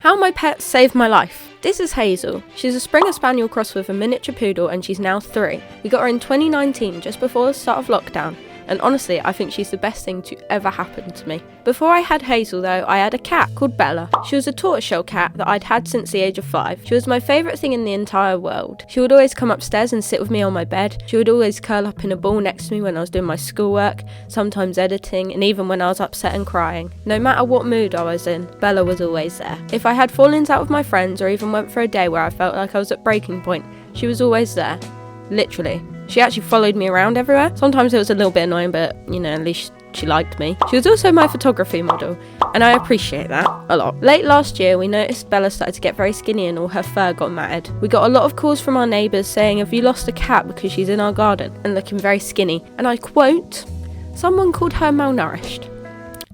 How my pets saved my life. This is Hazel. She's a Springer Spaniel crossed with a miniature poodle and she's now 3. We got her in 2019 just before the start of lockdown, and honestly I think she's the best thing to ever happen to me. Before I had Hazel though, I had a cat called Bella. She was a tortoiseshell cat that I'd had since the age of 5. She was my favourite thing in the entire world. She would always come upstairs and sit with me on my bed. She would always curl up in a ball next to me when I was doing my schoolwork, sometimes editing, and even when I was upset and crying. No matter what mood I was in, Bella was always there. If I had fallings out with my friends or even went for a day where I felt like I was at breaking point, she was always there. Literally. She actually followed me around everywhere. Sometimes it was a little bit annoying, but at least she liked me. She was also my photography model, and I appreciate that a lot. Late last year, we noticed Bella started to get very skinny and all her fur got matted. We got a lot of calls from our neighbours saying, "Have you lost a cat because she's in our garden and looking very skinny?" And I quote, "Someone called her malnourished."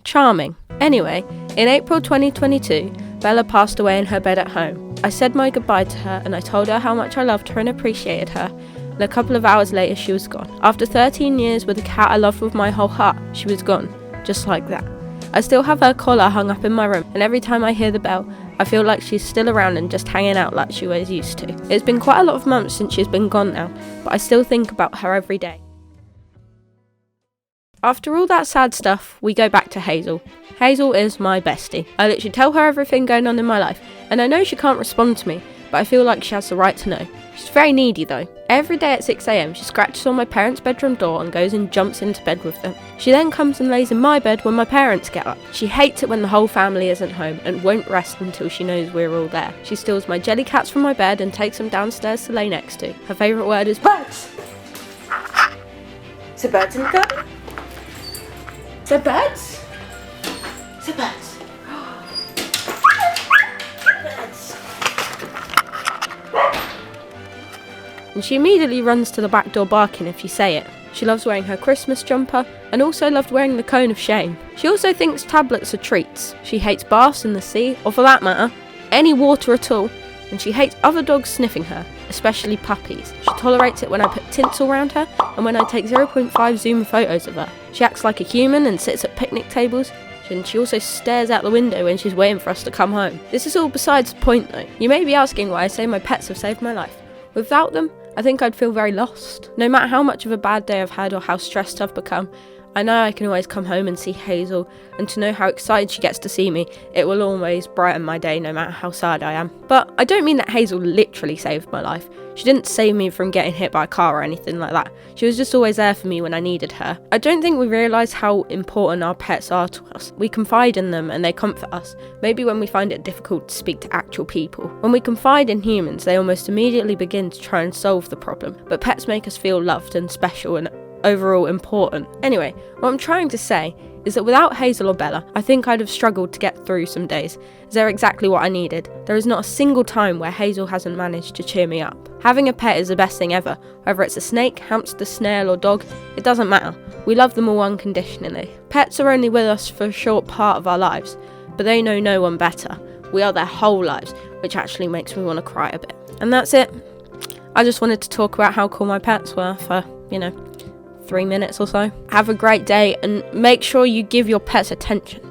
Charming. Anyway, in April 2022, Bella passed away in her bed at home. I said my goodbye to her and I told her how much I loved her and appreciated her. And a couple of hours later she was gone. After 13 years with a cat I loved with my whole heart, she was gone, just like that. I still have her collar hung up in my room, and every time I hear the bell, I feel like she's still around and just hanging out like she always used to. It's been quite a lot of months since she's been gone now, but I still think about her every day. After all that sad stuff, we go back to Hazel. Hazel is my bestie. I literally tell her everything going on in my life, and I know she can't respond to me, but I feel like she has the right to know. She's very needy though. Every day at 6 AM she scratches on my parents' bedroom door and goes and jumps into bed with them. She then comes and lays in my bed when my parents get up. She hates it when the whole family isn't home and won't rest until she knows we're all there. She steals my jelly cats from my bed and takes them downstairs to lay next to. Her favourite word is birds. So birds in the garden? So birds? So birds. And she immediately runs to the back door barking if you say it. She loves wearing her Christmas jumper and also loved wearing the cone of shame. She also thinks tablets are treats. She hates baths in the sea, or for that matter, any water at all. And she hates other dogs sniffing her, especially puppies. She tolerates it when I put tinsel around her and when I take 0.5 zoom photos of her. She acts like a human and sits at picnic tables. And she also stares out the window when she's waiting for us to come home. This is all besides the point though. You may be asking why I say my pets have saved my life. Without them, I think I'd feel very lost. No matter how much of a bad day I've had or how stressed I've become, I know I can always come home and see Hazel, and to know how excited she gets to see me, it will always brighten my day no matter how sad I am. But I don't mean that Hazel literally saved my life. She didn't save me from getting hit by a car or anything like that. She was just always there for me when I needed her. I don't think we realise how important our pets are to us. We confide in them and they comfort us, maybe when we find it difficult to speak to actual people. When we confide in humans, they almost immediately begin to try and solve the problem. But pets make us feel loved and special and overall important. Anyway, what I'm trying to say is that without Hazel or Bella, I think I'd have struggled to get through some days, as they're exactly what I needed. There is not a single time where Hazel hasn't managed to cheer me up. Having a pet is the best thing ever. Whether it's a snake, hamster, snail or dog, it doesn't matter. We love them all unconditionally. Pets are only with us for a short part of our lives, but they know no one better. We are their whole lives, which actually makes me want to cry a bit. And that's it. I just wanted to talk about how cool my pets were for, 3 minutes or so. Have a great day and make sure you give your pets attention.